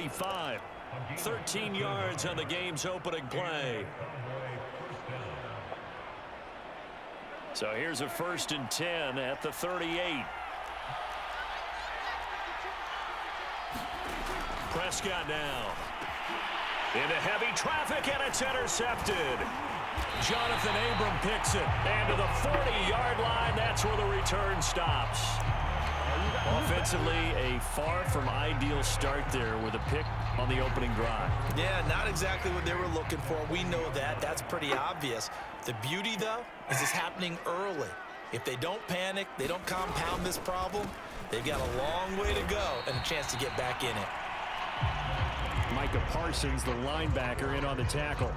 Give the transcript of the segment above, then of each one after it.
35. 13 yards on the game's opening play. So here's a 1st and 10 at the 38. Prescott now. Into heavy traffic, and it's intercepted. Jonathan Abram picks it. And to the 40-yard line, that's where the return stops. Offensively, a far from ideal start there with a pick on the opening drive. Yeah, not exactly what they were looking for. We know that. That's pretty obvious. The beauty, though, is it's happening early. If they don't panic, they don't compound this problem, they've got a long way to go and a chance to get back in it. Micah Parsons, the linebacker, in on the tackle.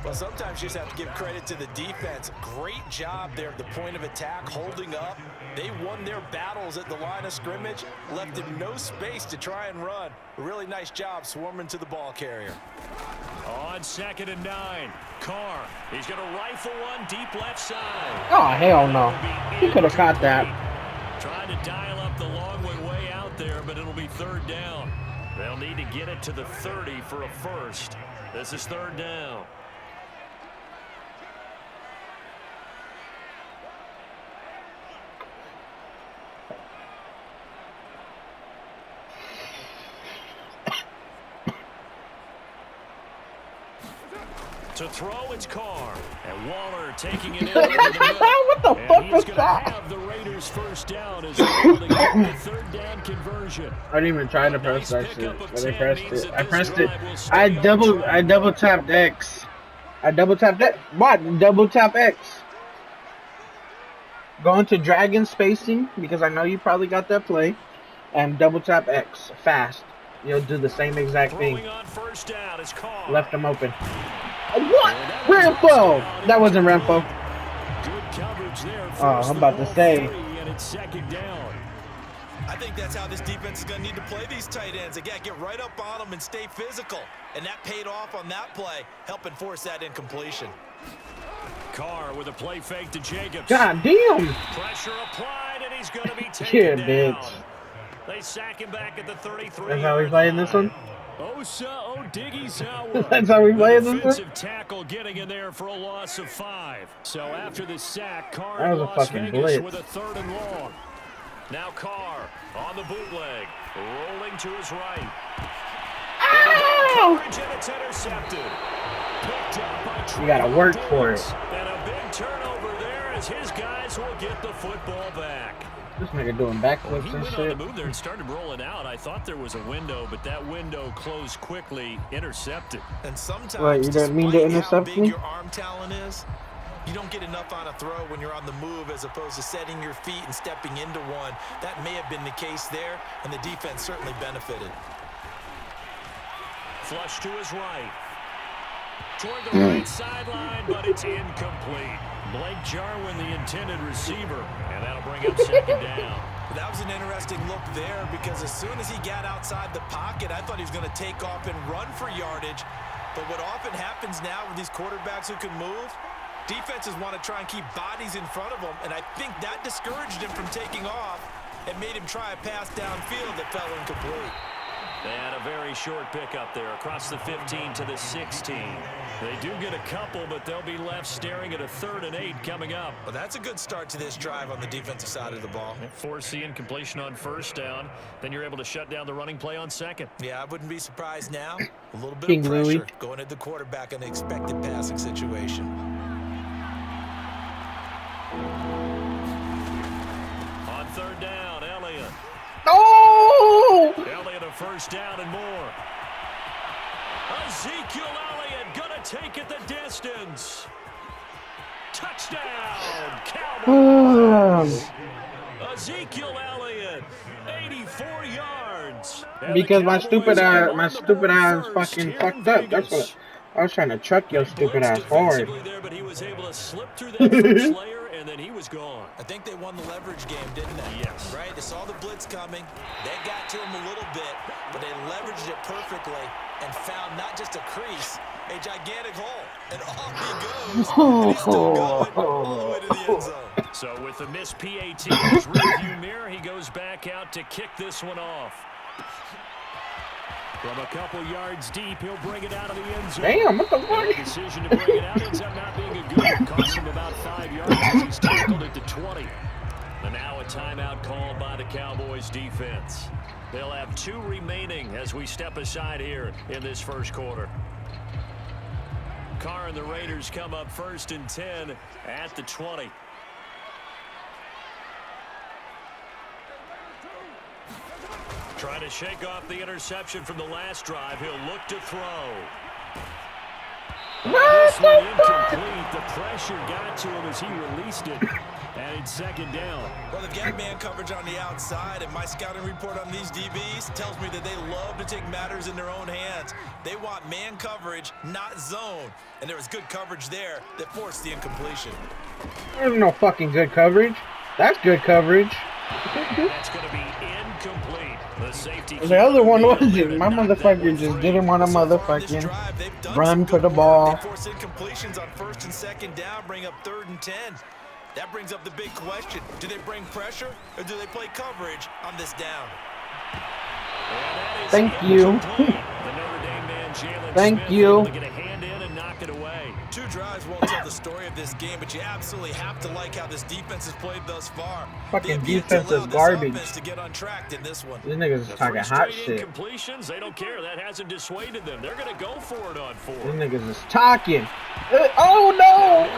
Well, sometimes you just have to give credit to the defense. Great job there at the point of attack, holding up. They won their battles at the line of scrimmage, left them no space to try and run. A really nice job swarming to the ball carrier. On 2nd and 9, Carr. He's going to rifle one deep left side. Oh, hell no. He could have caught that. Trying to dial up the long way out there, but it'll be 3rd down. They'll need to get it to the 30 for a first. This is 3rd down. To throw, it's Carr. And Waller taking it in over the middle. What the fuck was that? Have the Raiders first down as they're able to get the 3rd down conversion. I didn't even try to press that shit, but I pressed it. I pressed it. I double tapped X. I double tapped X. What? Double tap X. Go into dragon spacing because I know you probably got that play, and double tap X fast. You'll do the same exact thing. Left them open. What? Renfro! That wasn't Renfro. Oh, I'm about to say. I think that's how this defense is going to need to play these tight ends. They got to get right up on them and stay physical. And that paid off on that play, helping force that incompletion. Carr with a play fake to Jacobs. God damn. Pressure applied, and he's going to be taken down. Bitch. They sack him back at the 33. That's how we playing this one? Osa Odighizuwa. That's how we playing this one? Defensive tackle getting in there for a loss of 5. So after the sack, Carr that was a Las fucking Vegas blitz. with a 3rd and long. Now Carr on the bootleg, rolling to his right. Ow! And it's intercepted. Picked up by You gotta work for it. And a big turnover there as his guys will get the football back. This nigga doing backflips He and went on the shit. move there and started rolling out. I thought there was a window, but that window closed quickly, intercepted. And sometimes, What, you didn't mean to intercept how big me? your arm talent is, you don't get enough on a throw when you're on the move as opposed to setting your feet and stepping into one. That may have been the case there, and the defense certainly benefited. Flush to his right. Toward the right sideline, but it's incomplete. Blake Jarwin, the intended receiver, and that'll bring up 2nd down. That was an interesting look there because as soon as he got outside the pocket, I thought he was going to take off and run for yardage. But what often happens now with these quarterbacks who can move, defenses want to try and keep bodies in front of them, and I think that discouraged him from taking off and made him try a pass downfield that fell incomplete. And a very short pickup there across the 15 to the 16. They do get a couple, but they'll be left staring at a 3rd and 8 coming up. Well, that's a good start to this drive on the defensive side of the ball. Force the incompletion on 1st down. Then you're able to shut down the running play on 2nd. Yeah, I wouldn't be surprised now. A little bit King of pressure Louis. going at the quarterback in an expected passing situation. On 3rd down, Elliott. Oh! Elliott a 1st down and more. Ezekiel Elliott gonna take it the distance. Touchdown, Cowboys. Ezekiel Elliott, 84 yards. Because my stupid ass fucking fucked up. That's what I was trying to truck your stupid ass forward. There, but he was able to slip through that first layer, and then he was gone. I think they won the leverage game, didn't they? Yes. Right? They saw the blitz coming. They got to him a little bit, but they leveraged it perfectly and found not just a crease, a gigantic hole. And off he goes. And he's still going all the way to the end zone. So with the missed PAT in his rearview mirror, he goes back out to kick this one off. From a couple yards deep, he'll bring it out of the end zone. Damn, what the fuck? The decision to bring it out ends up not being a good one. Cost him about 5 yards as he's tackled at the 20. And now a timeout called by the Cowboys defense. They'll have 2 remaining as we step aside here in this first quarter. Carr and the Raiders come up 1st and 10 at the 20. Trying to shake off the interception from the last drive. He'll look to throw. This one incomplete. The pressure got to him as he released it. And it's 2nd down. Well, they've got man coverage on the outside, and my scouting report on these DBs tells me that they love to take matters in their own hands. They want man coverage, not zone. And there was good coverage there that forced the incompletion. There's no fucking good coverage. That's good coverage. That's going to be incomplete. The other one wasn't. My motherfucker just didn't want to motherfucking run for the ball. They force incompletions on 1st and 2nd down, bring up 3rd and 10. That brings up the big question. Do they bring pressure or do they play coverage on this down? Thank you. Thank you. Get a hand in and knock it away. 2 drives won't tell the story of this game, but you absolutely have to like how this defense has played thus far. Fucking defense is garbage. To get untracked in this one. These niggas is talking hot shit. Incompletions, they don't care. That hasn't dissuaded them. They're going to go for it on 4. These niggas is talking. Oh no!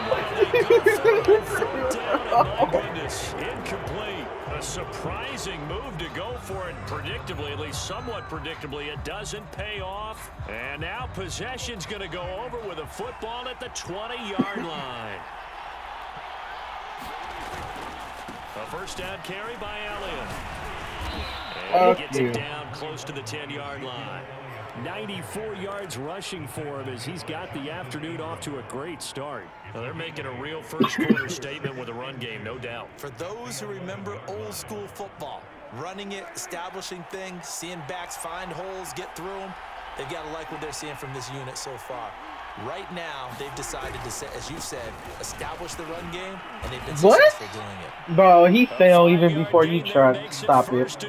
Oh my goodness, incomplete. A surprising move to go for it. Predictably, at least somewhat predictably, it doesn't pay off. And now possession's going to go over with a football at the 20-yard line. A 1st down carry by Elliott. And he gets it down close to the 10-yard line. 94 yards rushing for him as he's got the afternoon off to a great start. Well, they're making a real first-quarter statement with a run game, no doubt. For those who remember old-school football, running it, establishing things, seeing backs find holes, get through them, they've got to like what they're seeing from this unit so far. Right now, they've decided to, as you said, establish the run game, and they've been successful doing it. Bro, he fell even before you tried to stop it.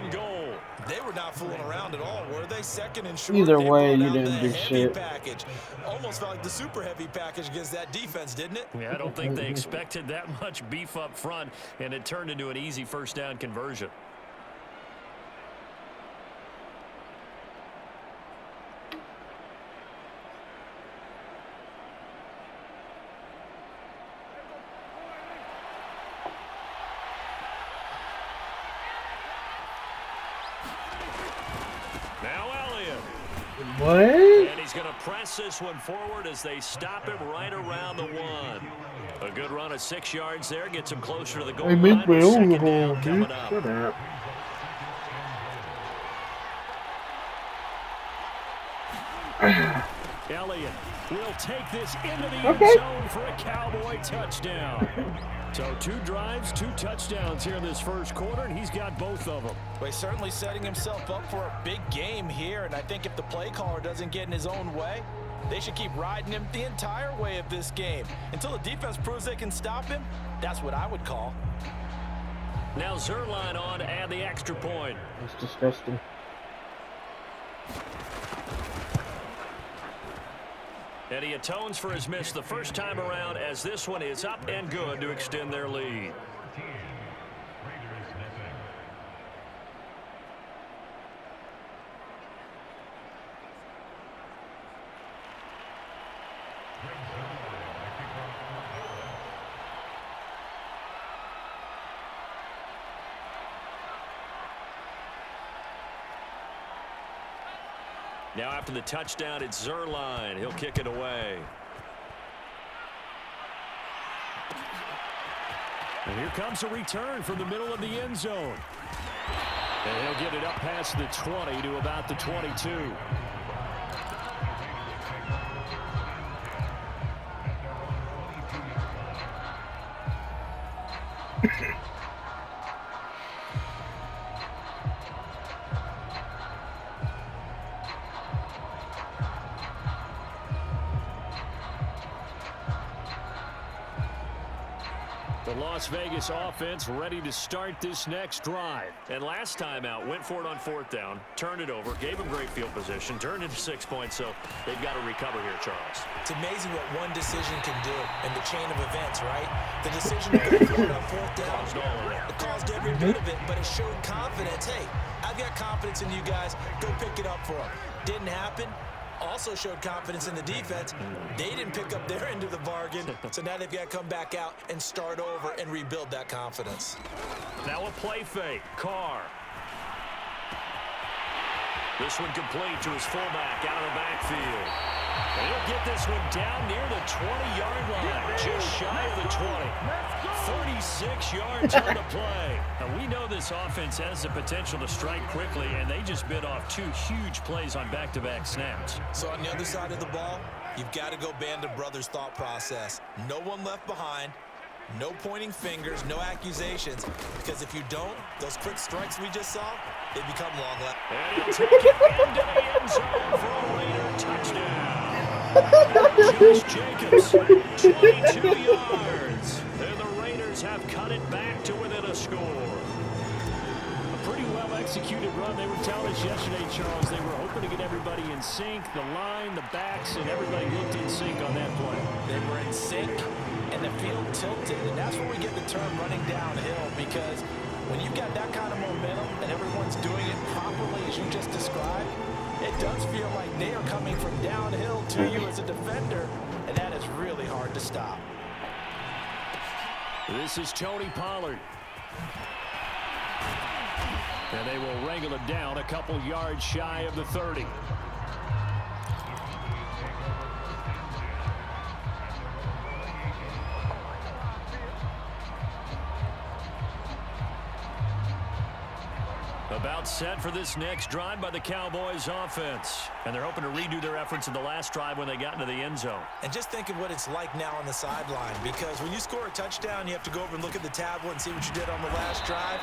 They were not fooling around at all, were they? 2nd and short. Either way, you didn't do shit. Package. Almost felt like the super heavy package against that defense, didn't it? Yeah, I don't think they expected that much beef up front, and it turned into an easy 1st down conversion. What? And he's going to press this one forward as they stop him right around the 1. A good run of 6 yards there. Gets him closer to the goal line. 2nd down coming up. Shut up. Elliott will take this into the end zone for a Cowboy touchdown. So 2 drives, 2 touchdowns here in this first quarter, and he's got both of them. Well, he's certainly setting himself up for a big game here, and I think if the play caller doesn't get in his own way, they should keep riding him the entire way of this game. Until the defense proves they can stop him, that's what I would call. Now Zuerlein on to add the extra point. That's disgusting. And he atones for his miss the first time around as this one is up and good to extend their lead. Now after the touchdown, it's Zuerlein. He'll kick it away. And here comes a return from the middle of the end zone. And he'll get it up past the 20 to about the 22. The Las Vegas offense ready to start this next drive. And last time out, went for it on 4th down, turned it over, gave them great field position, turned into 6 points, so they've got to recover here, Charles. It's amazing what one decision can do in the chain of events, right? The decision to go for it on 4th down, it caused every bit of it, but it showed confidence. Hey, I've got confidence in you guys. Go pick it up for them. Didn't happen. Also showed confidence in the defense. They didn't pick up their end of the bargain, so now they've got to come back out and start over and rebuild that confidence. Now a play fake. Carr. This one complete to his fullback out of the backfield. And he'll get this one down near the 20-yard line, just shy of the 20. 36 yards on the play. Now, we know this offense has the potential to strike quickly, and they just bit off 2 huge plays on back-to-back snaps. So on the other side of the ball, you've got to go Band of Brothers thought process. No one left behind. No pointing fingers, no accusations, because if you don't, those quick strikes we just saw, they become long left. And he'll take it into the end zone for a Raider touchdown. Josh Jacobs, 22 yards. And the Raiders have cut it back to within a score. A pretty well-executed run. They were telling us yesterday, Charles, they were hoping to get everybody in sync, the line, the backs, and everybody looked in sync on that play. They were in sync. And the field tilted, and that's where we get the term running downhill, because when you've got that kind of momentum and everyone's doing it properly as you just described, it does feel like they are coming from downhill to you as a defender, and that is really hard to stop. This is Tony Pollard. And they will wrangle it down a couple yards shy of the 30. About set for this next drive by the Cowboys offense. And they're hoping to redo their efforts in the last drive when they got into the end zone. And just think of what it's like now on the sideline, because when you score a touchdown, you have to go over and look at the tablet and see what you did on the last drive.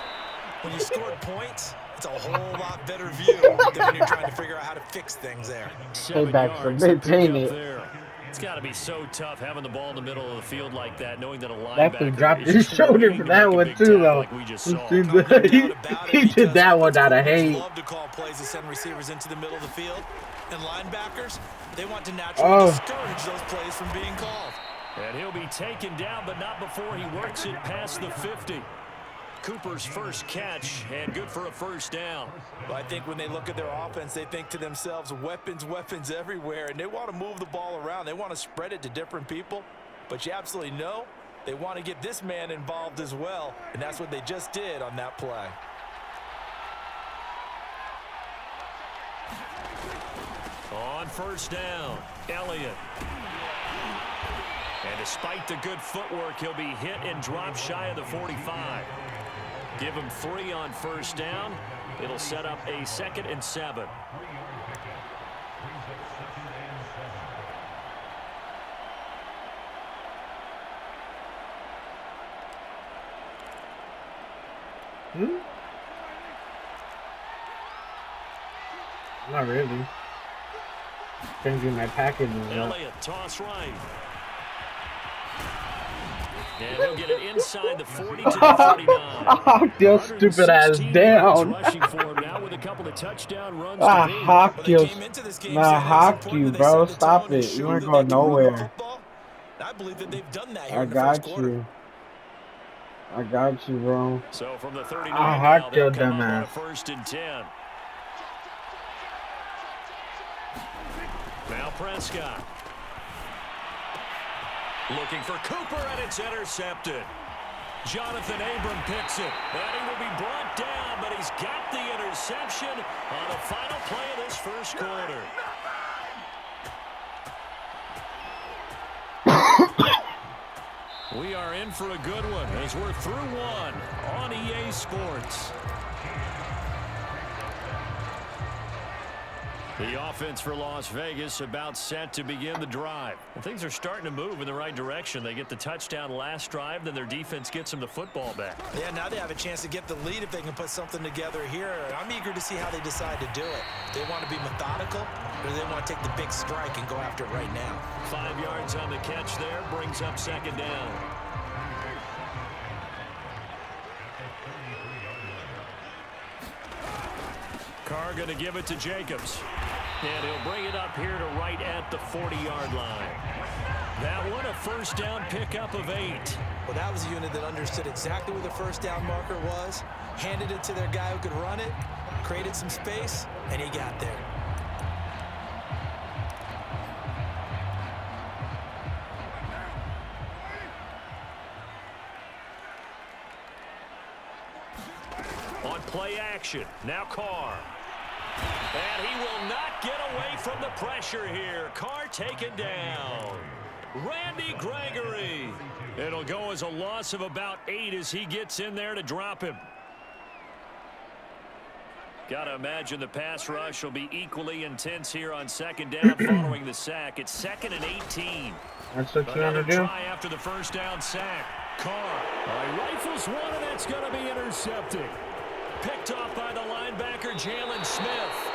When you scored points, it's a whole lot better view than when you're trying to figure out how to fix things there. 7 yards to pick up there. It's got to be so tough having the ball in the middle of the field like that, knowing that a linebacker dropped his shoulder for that one too, though. Like we just saw. He did that one out of hate. Love to call plays to send receivers into the middle of the field, and linebackers, they want to naturally discourage those plays from being called. And he'll be taken down, but not before he works it past the 50. Cooper's first catch, and good for a first down. Well, I think when they look at their offense, they think to themselves, weapons, weapons everywhere, and they want to move the ball around. They want to spread it to different people, but you absolutely know they want to get this man involved as well, and that's what they just did on that play. On first down, Elliott. And despite the good footwork, he'll be hit and drop shy of the 45. Give him 3 on first down. It'll set up a 2nd and 7. Not really. Changing my package. Elliott, toss right. And he'll get it inside the 40 to the 49. Oh, your stupid ass down. I hawked you. I hawked you, bro. Stop it. You ain't going nowhere. I believe that they've done that here I got you. I got you, bro. So from the 39, I hawked your dumb ass. 1st and 10. Now Prescott. Looking for Cooper, and it's intercepted. Jonathan Abram picks it, and he will be brought down, but he's got the interception on the final play of this first quarter. We are in for a good one as we're through one on EA Sports. The offense for Las Vegas about set to begin the drive. And things are starting to move in the right direction. They get the touchdown last drive, then their defense gets them the football back. Yeah, now they have a chance to get the lead if they can put something together here. I'm eager to see how they decide to do it. Do they want to be methodical, or do they want to take the big strike and go after it right now? 5 yards on the catch there, brings up 2nd down. going to give it to Jacobs. And he'll bring it up here to right at the 40-yard line. That one, a first down pickup of 8. Well, that was a unit that understood exactly where the first down marker was, handed it to their guy who could run it, created some space, and he got there. On play action, now Carr. And he will not get away from the pressure here. Carr taken down. Randy Gregory. It'll go as a loss of about 8 as he gets in there to drop him. Got to imagine the pass rush will be equally intense here on second down following the sack. It's 2nd and 18. That's what you want to do. Try after the first down sack. Carr rifles one, and it's going to be intercepted. Picked off by the linebacker, Jalen Smith.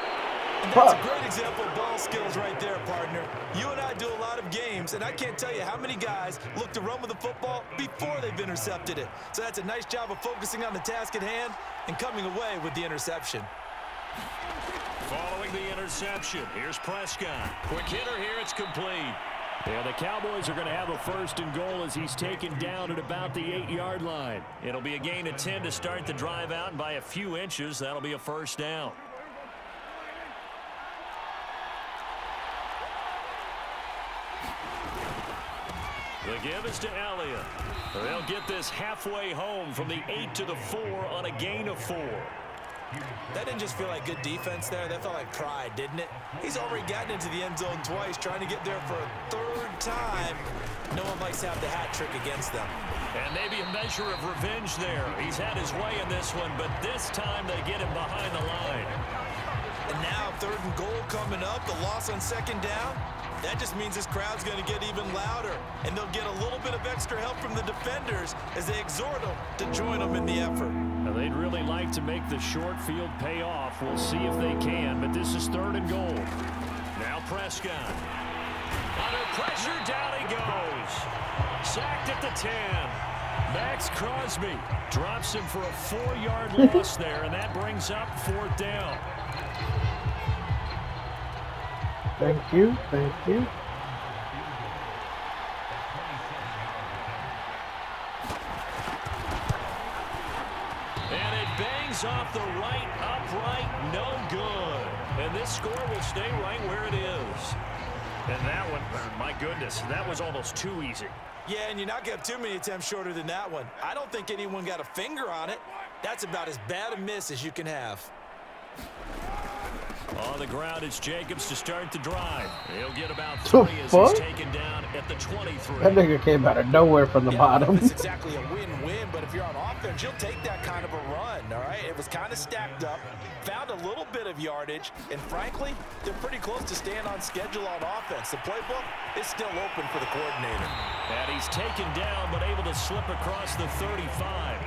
That's a great example of ball skills right there, partner. You and I do a lot of games, and I can't tell you how many guys look to run with the football before they've intercepted it. So that's a nice job of focusing on the task at hand and coming away with the interception. Following the interception, here's Prescott. Quick hitter here, it's complete. Yeah, the Cowboys are going to have a 1st and goal as he's taken down at about the 8-yard line. It'll be a gain of 10 to start the drive out, and by a few inches, that'll be a first down. The give is to Elliott. They'll get this halfway home from the 8 to the 4 on a gain of 4. That didn't just feel like good defense there. That felt like pride, didn't it? He's already gotten into the end zone twice, trying to get there for a 3rd time. No one likes to have the hat trick against them. And maybe a measure of revenge there. He's had his way in this one, but this time they get him behind the line. And now 3rd and goal coming up, the loss on 2nd down. That just means this crowd's going to get even louder, and they'll get a little bit of extra help from the defenders as they exhort them to join them in the effort. Now, they'd really like to make the short field pay off. We'll see if they can, but this is 3rd and goal. Now Prescott. Under pressure, down he goes. Sacked at the 10. Max Crosby drops him for a 4-yard loss there, and that brings up 4th down. Thank you. Thank you. And it bangs off the right upright, no good. And this score will stay right where it is. And that one, my goodness, that was almost too easy. Yeah, and you're not going to have too many attempts shorter than that one. I don't think anyone got a finger on it. That's about as bad a miss as you can have. On the ground, it's Jacobs to start the drive. He'll get about 3 as he's taken down at the 23. That nigga came out of nowhere from the bottom. It's exactly a win-win, but if you're on offense, you'll take that kind of a run, all right? It was kind of stacked up, found a little bit of yardage, and frankly, they're pretty close to staying on schedule on offense. The playbook is still open for the coordinator. And he's taken down, but able to slip across the 35.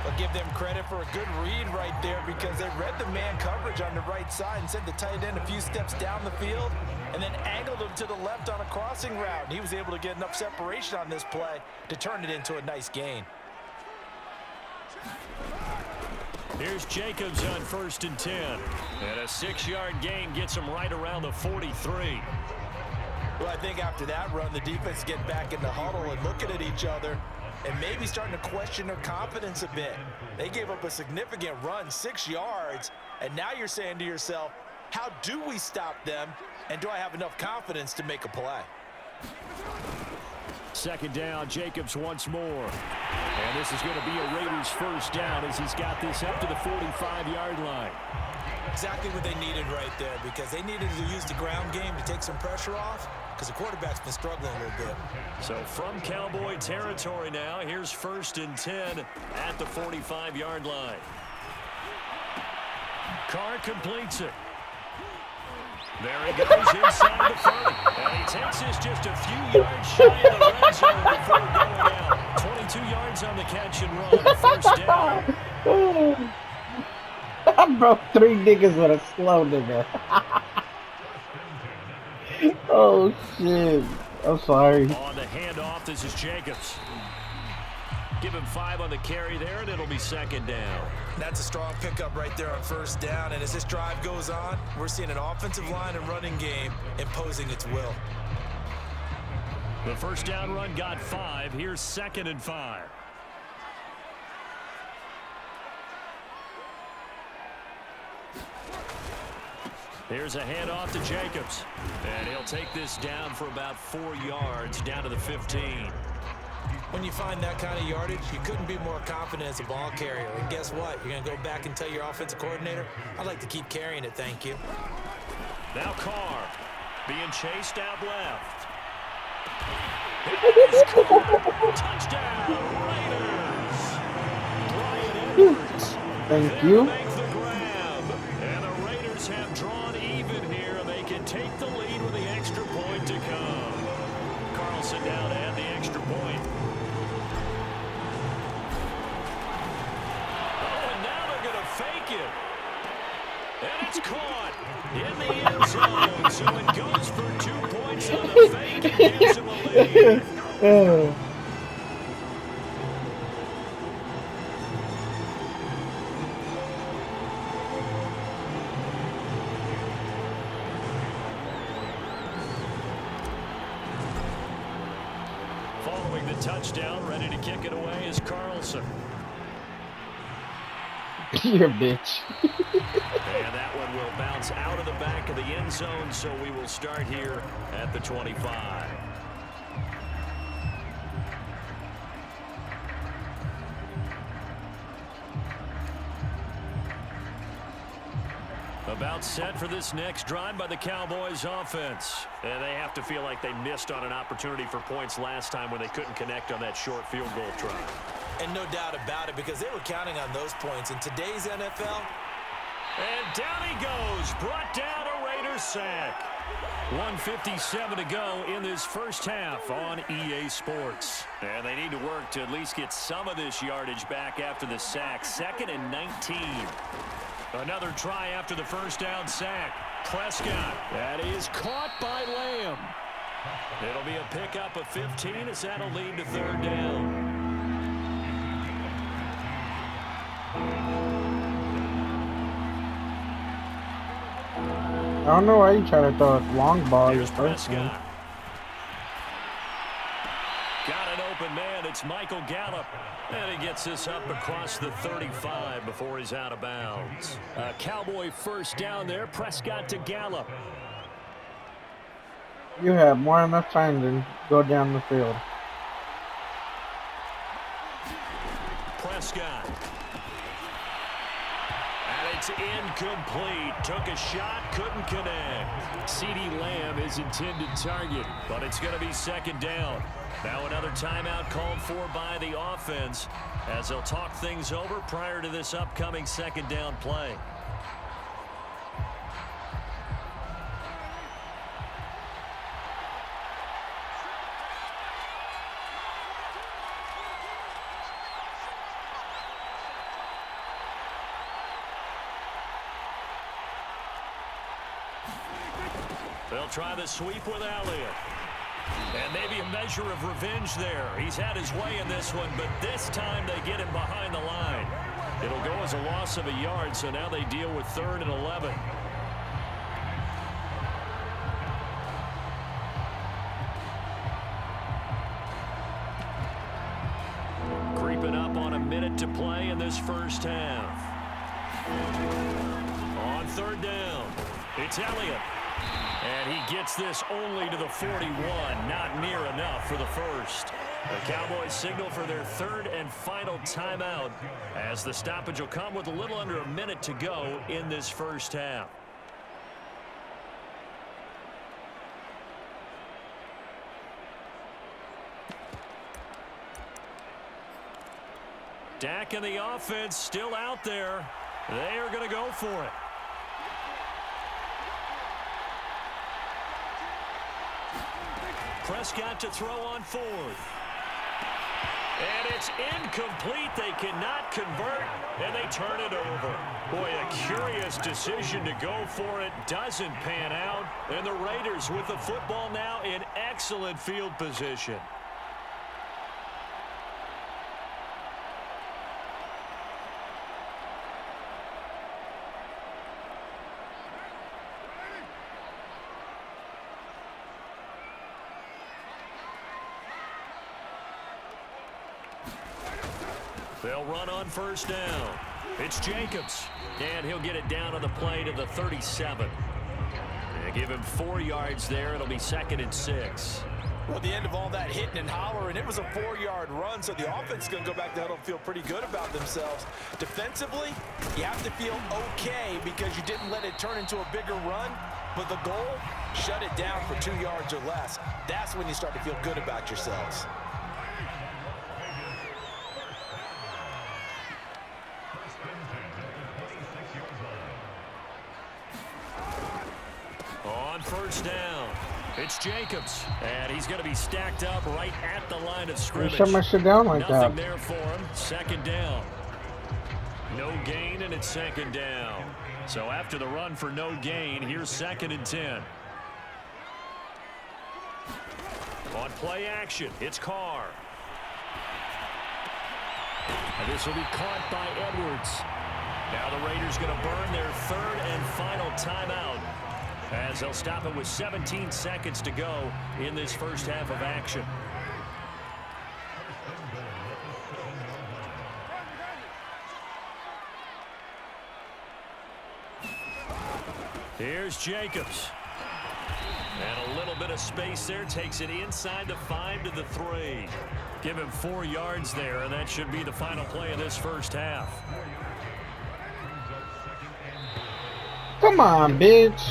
I'll give them credit for a good read right there because they read the man coverage on the right side and sent the tight end a few steps down the field and then angled him to the left on a crossing route. And he was able to get enough separation on this play to turn it into a nice gain. Here's Jacobs on 1st and 10. And a 6-yard gain gets him right around the 43. Well, I think after that run, the defense get back in the huddle and looking at each other and maybe starting to question their confidence a bit. They gave up a significant run, 6 yards, and now you're saying to yourself, how do we stop them, and do I have enough confidence to make a play? 2nd down, Jacobs once more. And this is going to be a Raiders 1st down as he's got this up to the 45-yard line. Exactly what they needed right there because they needed to use the ground game to take some pressure off because the quarterback's been struggling a little bit. So from Cowboy territory now, here's 1st and 10 at the 45-yard line. Carr completes it. There he goes inside the 30. And he takes this just a few yards shy of the red zone before going out. 22 yards on the catch and run. 1st down. I broke 3 niggas with a slow nigga. Oh, shit. I'm sorry. On the handoff, this is Jacobs. Give him 5 on the carry there, and it'll be second down. That's a strong pickup right there on first down. And as this drive goes on, we're seeing an offensive line and running game imposing its will. The first down run got 5. Here's 2nd and 5. Here's a handoff to Jacobs. And he'll take this down for about 4 yards, down to the 15. When you find that kind of yardage, you couldn't be more confident as a ball carrier. And guess what? You're going to go back and tell your offensive coordinator, I'd like to keep carrying it, thank you. Now Carr being chased out left. It is Carr. Touchdown, Raiders. Bryan Edwards. Thank you. Make the grab. And the Raiders have drawn even here. They can take the lead with the extra point to come. Carlson down to add the extra point. Fake it. And it's caught in the end zone. So it goes for 2 points on the fake and gives him a lead. Following the touchdown, ready to kick it away is Carlson. You're a bitch. And that one will bounce out of the back of the end zone, so we will start here at the 25. About set for this next drive by the Cowboys offense. And they have to feel like they missed on an opportunity for points last time when they couldn't connect on that short field goal try. And no doubt about it, because they were counting on those points. In today's NFL. And down he goes. Brought down a Raiders sack. 1:57 to go in this first half on EA Sports. And they need to work to at least get some of this yardage back after the sack. 2nd and 19. Another try after the first down sack. Prescott. That is caught by Lamb. It'll be a pickup of 15 as that'll lead to 3rd down. I don't know why you try to throw a long ball. Here's Prescott. Got an open man. It's Michael Gallup. And he gets this up across the 35 before he's out of bounds. A Cowboy first down there. Prescott to Gallup. You have more than enough time to go down the field. Prescott. And it's incomplete. Took a shot, couldn't connect. CeeDee Lamb is intended target, but it's going to be 2nd down. Now another timeout called for by the offense as they'll talk things over prior to this upcoming 2nd down play. They'll try the sweep with Elliott. And maybe a measure of revenge there. He's had his way in this one, but this time they get him behind the line. It'll go as a loss of a yard, so now they deal with 3rd and 11. Creeping up on a minute to play in this first half. On 3rd down, it's Elliott. And he gets this only to the 41, not near enough for the first. The Cowboys signal for their 3rd and final timeout as the stoppage will come with a little under a minute to go in this first half. Dak and the offense still out there. They are going to go for it. Prescott to throw on 4th. And it's incomplete. They cannot convert, and they turn it over. Boy, a curious decision to go for it. Doesn't pan out. And the Raiders with the football now in excellent field position. They'll run on first down. It's Jacobs, and he'll get it down on the play to the 37. They give him 4 yards there. It'll be 2nd and 6. Well, at the end of all that hitting and hollering, it was a 4-yard run, so the offense is going to go back to huddle and feel pretty good about themselves. Defensively, you have to feel okay because you didn't let it turn into a bigger run, but the goal, shut it down for 2 yards or less. That's when you start to feel good about yourselves. On first down, it's Jacobs, and he's going to be stacked up right at the line of scrimmage. Shut my shit down like Nothing that. there for him. 2nd down. No gain, and it's 2nd down. So after the run for no gain, here's 2nd and 10. On play action, it's Carr. And this will be caught by Edwards. Now the Raiders going to burn their 3rd and final timeout, as they'll stop it with 17 seconds to go in this first half of action. Here's Jacobs. And a little bit of space there. Takes it inside the 5 to the 3. Give him 4 yards there, and that should be the final play of this first half. Come on, bitch.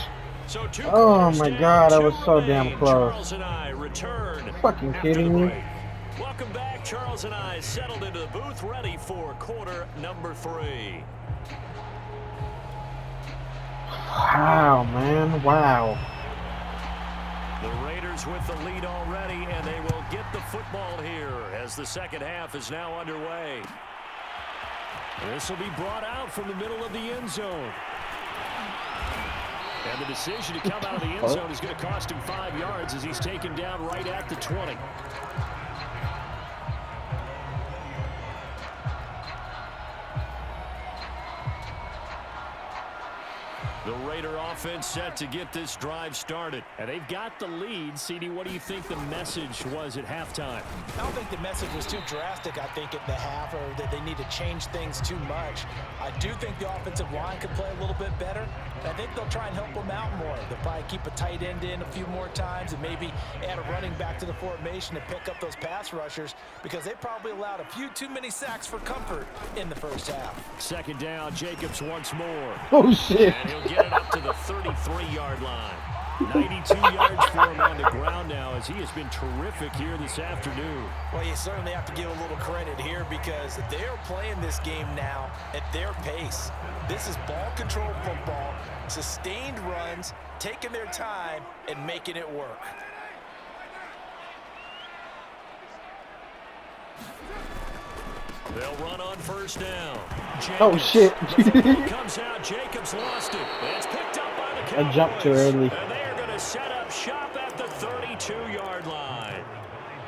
So Oh my God, I was so damn remain. close. Charles and I return. Fucking after kidding the me? break. Welcome back. Charles and I settled into the booth, ready for quarter number 3. Wow, man. Wow. The Raiders with the lead already, and they will get the football here as the second half is now underway. This will be brought out from the middle of the end zone. And the decision to come out of the end zone is going to cost him 5 yards as he's taken down right at the 20. The Raider offense set to get this drive started. And they've got the lead. CD, what do you think the message was at halftime? I don't think the message was too drastic, I think, at the half, or that they need to change things too much. I do think the offensive line could play a little bit better. I think they'll try and help them out more. They'll probably keep a tight end in a few more times and maybe add a running back to the formation to pick up those pass rushers, because they probably allowed a few too many sacks for comfort in the first half. 2nd down, Jacobs once more. Oh, shit. And he'll get it up to the 33-yard line. 92 yards for him on the ground now, as he has been terrific here this afternoon. Well, you certainly have to give a little credit here, because they're playing this game now at their pace. This is ball control football, sustained runs, taking their time and making it work. They'll run on first down. Jacobs. Oh, shit. Comes out. Jacobs lost it. It's picked up by the Cowboys. I jumped too early. And they are going to set up shop at the 32-yard line.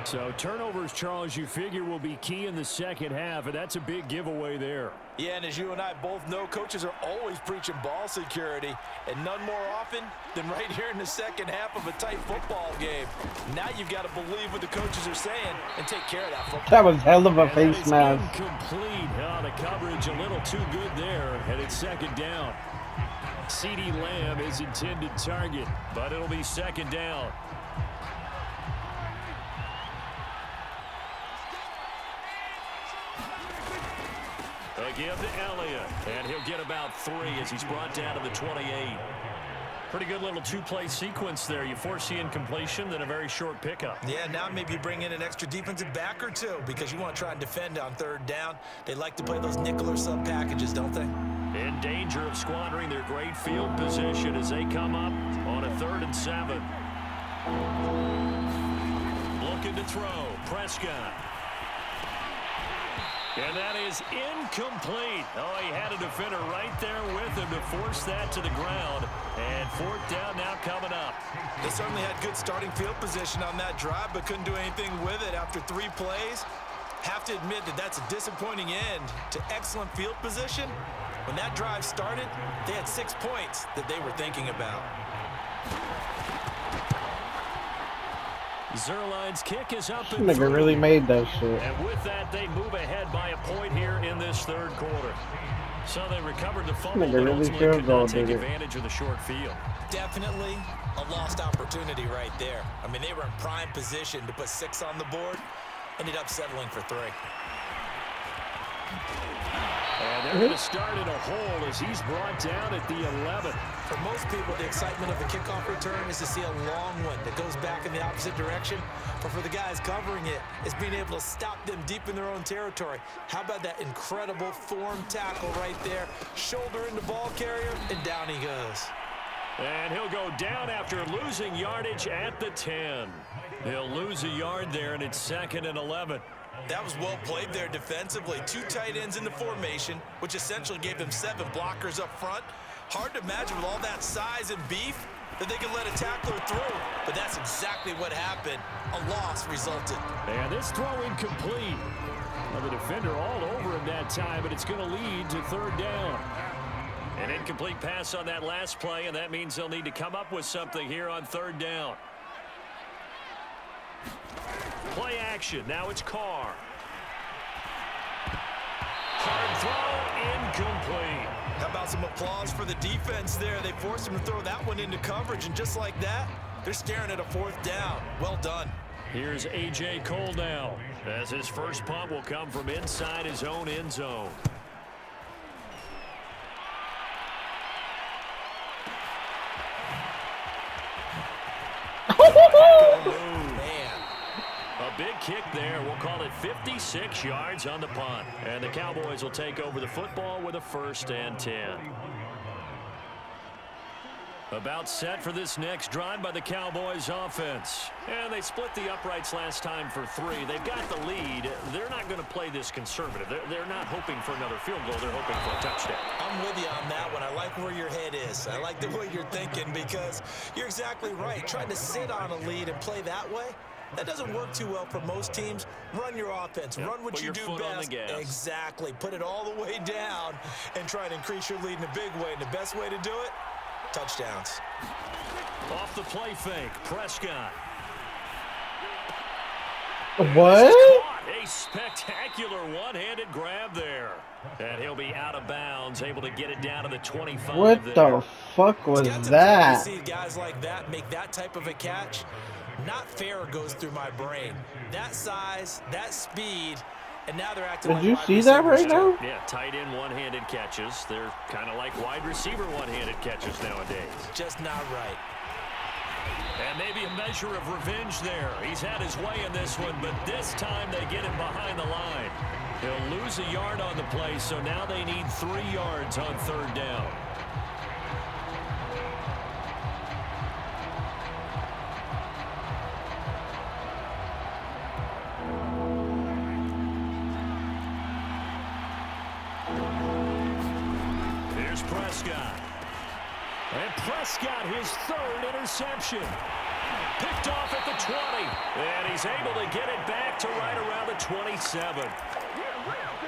So turnovers, Charles, you figure will be key in the second half, and that's a big giveaway there. Yeah, and as you and I both know, coaches are always preaching ball security, and none more often than right here in the second half of a tight football game. Now you've got to believe what the coaches are saying and take care of that football. That was hell of a face mask. Incomplete. The coverage a little too good there, and it's 2nd down. CeeDee Lamb is intended target, but it'll be 2nd down. Give to Elliott, and he'll get about 3 as he's brought down to the 28. Pretty good little two-play sequence there. You force the incompletion, then a very short pickup. Yeah, now maybe you bring in an extra defensive back or two, because you want to try and defend on 3rd down. They like to play those nickel or sub packages, don't they? In danger of squandering their great field position as they come up on a 3rd and 7. Looking to throw. Prescott. And that is incomplete. Oh, he had a defender right there with him to force that to the ground. And 4th down now coming up. They certainly had good starting field position on that drive, but couldn't do anything with it after 3 plays. Have to admit that that's a disappointing end to excellent field position. When that drive started, they had 6 points that they were thinking about. Zuerlein's kick is up This and nigga really made that shit. And with that, they move ahead by a point here in this third quarter. So they recovered the fumble, but ultimately could not take advantage of the short field. Definitely a lost opportunity right there. I mean, they were in prime position to put 6 on the board. Ended up settling for 3. And they're going to start in a hole as he's brought down at the 11. For most people, the excitement of the kickoff return is to see a long one that goes back in the opposite direction. But for the guys covering it, it's being able to stop them deep in their own territory. How about that incredible form tackle right there? Shoulder into ball carrier, and down he goes. And he'll go down after losing yardage at the 10. He'll lose a yard there, and it's 2nd and 11. That was well played there defensively. 2 tight ends in the formation, which essentially gave them 7 blockers up front. Hard to imagine with all that size and beef that they could let a tackler through. But that's exactly what happened. A loss resulted. And this throw incomplete. Well, the defender all over him that time, but it's going to lead to 3rd down. An incomplete pass on that last play, and that means they'll need to come up with something here on 3rd down. Play action. Now it's Carr. Hard throw, incomplete. How about some applause for the defense there? They forced him to throw that one into coverage, and just like that, they're staring at a 4th down. Well done. Here's A.J. Cole now, as his first punt will come from inside his own end zone. A big kick there. We'll call it 56 yards on the punt. And the Cowboys will take over the football with a 1st and 10. About set for this next drive by the Cowboys offense. And they split the uprights last time for 3. They've got the lead. They're not going to play this conservative. They're not hoping for another field goal. They're hoping for a touchdown. I'm with you on that one. I like where your head is. I like the way you're thinking because you're exactly right. Trying to sit on a lead and play that way, that doesn't work too well for most teams. Run your offense. Yep. Run what you do best. Exactly. Put it all the way down and try and increase your lead in a big way. And the best way to do it, touchdowns. Off the play fake, Prescott. What? A spectacular one-handed grab there. And he'll be out of bounds, able to get it down to the 25. What the fuck was that? See guys like that make that type of a catch. Not fair goes through my brain. That size, that speed, and now they're acting like Did you see that right now? Yeah, tight end one-handed catches. They're kind of like wide receiver one-handed catches nowadays. Just not right. And maybe a measure of revenge there. He's had his way in this one, but this time they get him behind the line. He'll lose a yard on the play, so now they need 3 yards on 3rd down. Here's Prescott. And Prescott, his 3rd interception. Picked off at the 20. And he's able to get it back to right around the 27.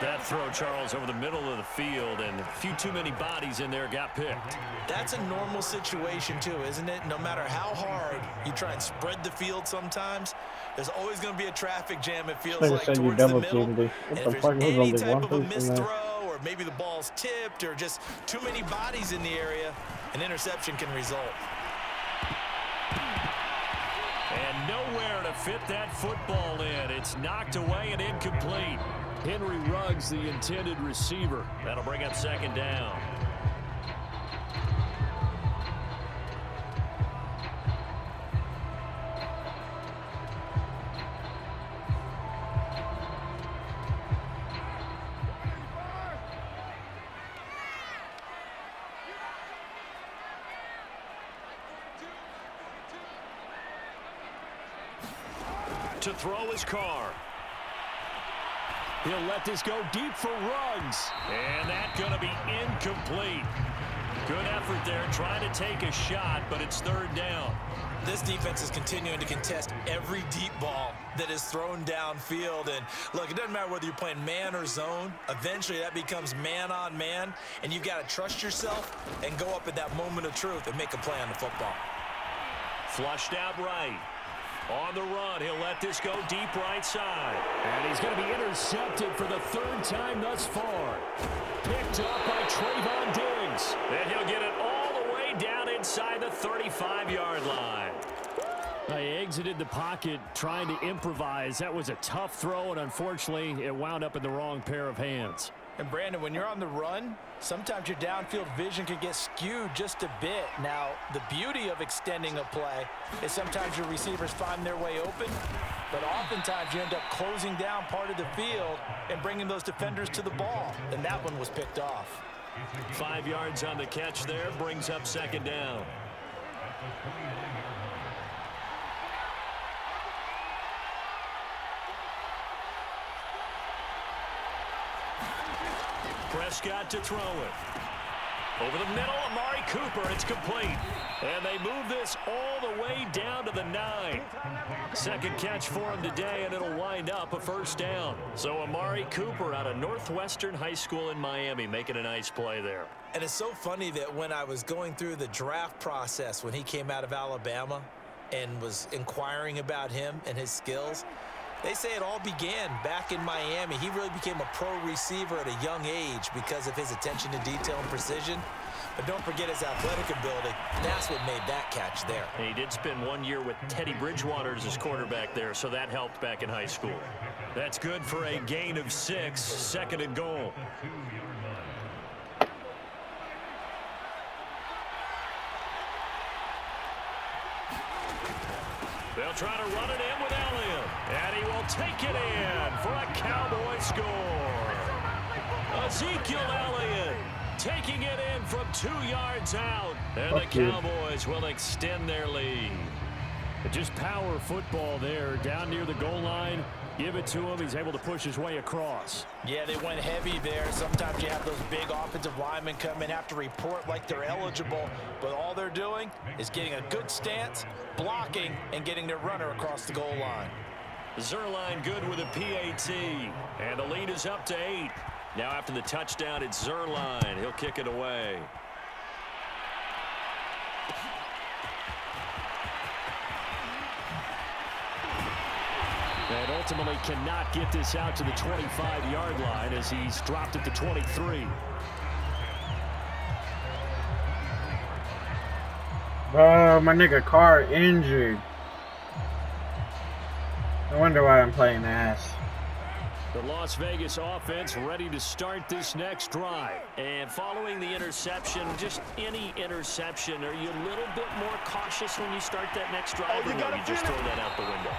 That throw, Charles, over the middle of the field, and a few too many bodies in there got picked. That's a normal situation, too, isn't it? No matter how hard you try and spread the field sometimes, there's always going to be a traffic jam, it feels like, towards the middle. And if there's any type of a missed throw, or maybe the ball's tipped, or just too many bodies in the area, an interception can result. And nowhere to fit that football in. It's knocked away and incomplete. Henry Ruggs, the intended receiver. That'll bring up 2nd down. To throw his Carr. He'll let this go deep for Ruggs. And that's going to be incomplete. Good effort there, trying to take a shot, but it's 3rd down. This defense is continuing to contest every deep ball that is thrown downfield. And look, it doesn't matter whether you're playing man or zone. Eventually, that becomes man on man. And you've got to trust yourself and go up at that moment of truth and make a play on the football. Flushed out right. On the run, he'll let this go deep right side. And he's going to be intercepted for the third time thus far. Picked up by Trayvon Diggs. And he'll get it all the way down inside the 35-yard line. He exited the pocket trying to improvise. That was a tough throw, and unfortunately, it wound up in the wrong pair of hands. And Brandon, when you're on the run, sometimes your downfield vision can get skewed just a bit. Now, the beauty of extending a play is sometimes your receivers find their way open, but oftentimes you end up closing down part of the field and bringing those defenders to the ball, and that one was picked off. 5 yards on the catch there, brings up second down. Prescott to throw it. Over the middle, Amari Cooper. It's complete. And they move this all the way down to the 9. Second catch for him today, and it'll wind up a first down. So Amari Cooper out of Northwestern High School in Miami making a nice play there. And it's so funny that when I was going through the draft process when he came out of Alabama and was inquiring about him and his skills, they say it all began back in Miami. He really became a pro receiver at a young age because of his attention to detail and precision. But don't forget his athletic ability. That's what made that catch there. He did spend 1 year with Teddy Bridgewater as his quarterback there, so that helped back in high school. That's good for a gain of 6, second and goal. They'll try to run it in with Elliott. And he will take it in for a Cowboy score. Ezekiel Elliott taking it in from 2 yards out. And the Cowboys will extend their lead. Just power football there down near the goal line. Give it to him. He's able to push his way across. Yeah, they went heavy there. Sometimes you have those big offensive linemen come in, have to report like they're eligible, but all they're doing is getting a good stance, blocking, and getting their runner across the goal line. Zuerlein good with a PAT, and the lead is up to 8. Now after the touchdown, it's Zuerlein. He'll kick it away. And ultimately cannot get this out to the 25-yard line as he's dropped at the 23. Oh, my nigga Carr injured. No wonder why I'm playing ass. The Las Vegas offense ready to start this next drive. And following the interception, just any interception, are you a little bit more cautious when you start that next drive, or will you just throw that out the window?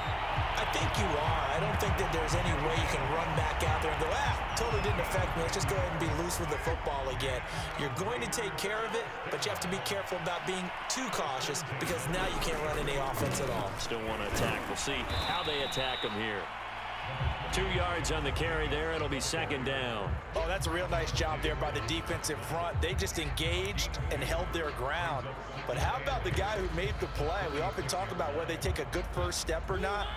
I think you are. I don't think that there's any way you can run back out there and go, totally didn't affect me. Let's just go ahead and be loose with the football again. You're going to take care of it, but you have to be careful about being too cautious because now you can't run any offense at all. Still want to attack. We'll see how they attack them here. 2 yards on the carry there. It'll be second down. Oh, that's a real nice job there by the defensive front. They just engaged and held their ground. But how about the guy who made the play? We often talk about whether they take a good first step or not.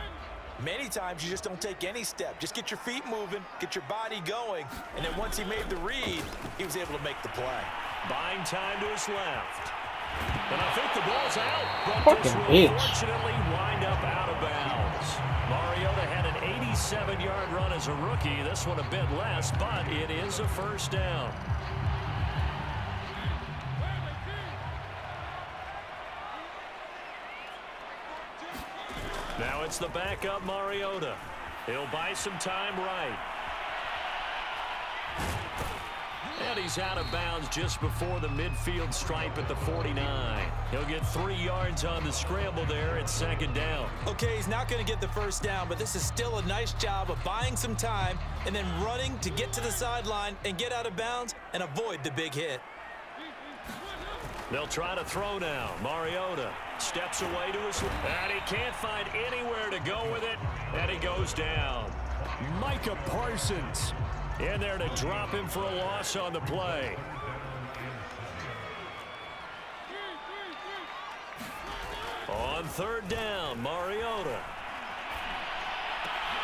Many times you just don't take any step. Just get your feet moving, get your body going, and then once he made the read, he was able to make the play. Buying time to his left. And I think the ball's out, but this will fortunately wind up out of bounds. Mariota had an 87-yard run as a rookie. This one a bit less, but it is a first down. Now it's the backup Mariota. He'll buy some time right. And he's out of bounds just before the midfield stripe at the 49. He'll get 3 yards on the scramble there at second down. Okay, he's not going to get the first down, but this is still a nice job of buying some time and then running to get to the sideline and get out of bounds and avoid the big hit. They'll try to throw now. Mariota steps away to his left, and he can't find anywhere to go with it, and he goes down. Micah Parsons in there to drop him for a loss on the play. On third down, Mariota.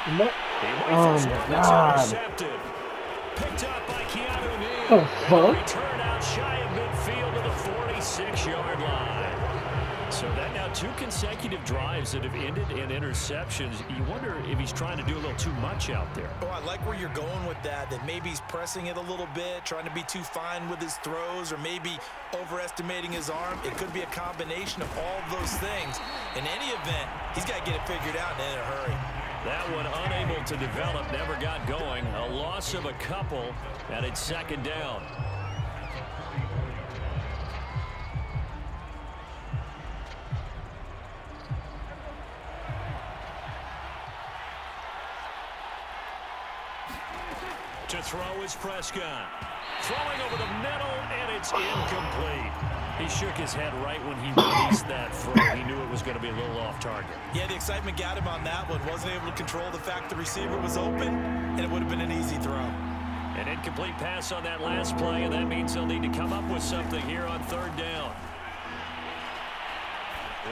Oh my God. Intercepted. Picked up by Keanu Neal. Oh, fuck. Return out shy of midfield to the 46-yard line. So that now 2 consecutive drives that have ended in interceptions. You wonder if he's trying to do a little too much out there. Oh, I like where you're going with that maybe he's pressing it a little bit, trying to be too fine with his throws, or maybe overestimating his arm. It could be a combination of all of those things. In any event, he's got to get it figured out and in a hurry. That one unable to develop, never got going. A loss of a couple, and it's 2nd down. To throw is Prescott. Throwing over the middle, and it's incomplete. He shook his head right when he released that throw. He knew it was going to be a little off target. Yeah, the excitement got him on that one. Wasn't able to control the fact the receiver was open, and it would have been an easy throw. An incomplete pass on that last play, and that means they'll need to come up with something here on 3rd down.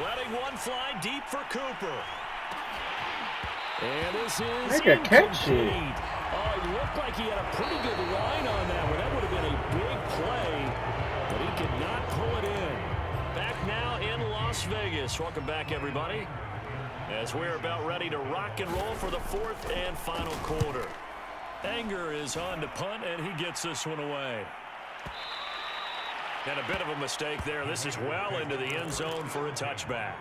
Letting one fly deep for Cooper. And this is make a catch it. Oh, he looked like he had a pretty good line on that one. That would have been a big play, but he could not pull it in. Back now in Las Vegas. Welcome back, everybody, as we're about ready to rock and roll for the 4th and final quarter. Anger is on to punt, and he gets this one away. And a bit of a mistake there. This is well into the end zone for a touchback.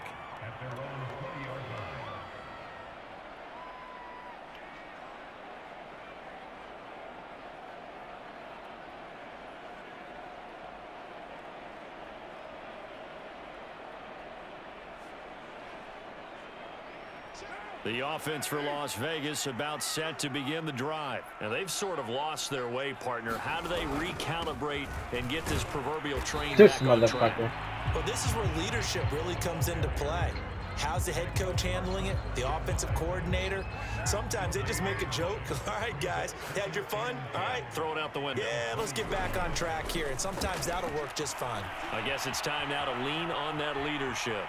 The offense for Las Vegas about set to begin the drive. Now, they've sort of lost their way, partner. How do they recalibrate and get this proverbial train back on track? Well, this is where leadership really comes into play. How's the head coach handling it? The offensive coordinator? Sometimes they just make a joke. All right, guys, you had your fun? All right. Throw it out the window. Yeah, let's get back on track here. And sometimes that'll work just fine. I guess it's time now to lean on that leadership.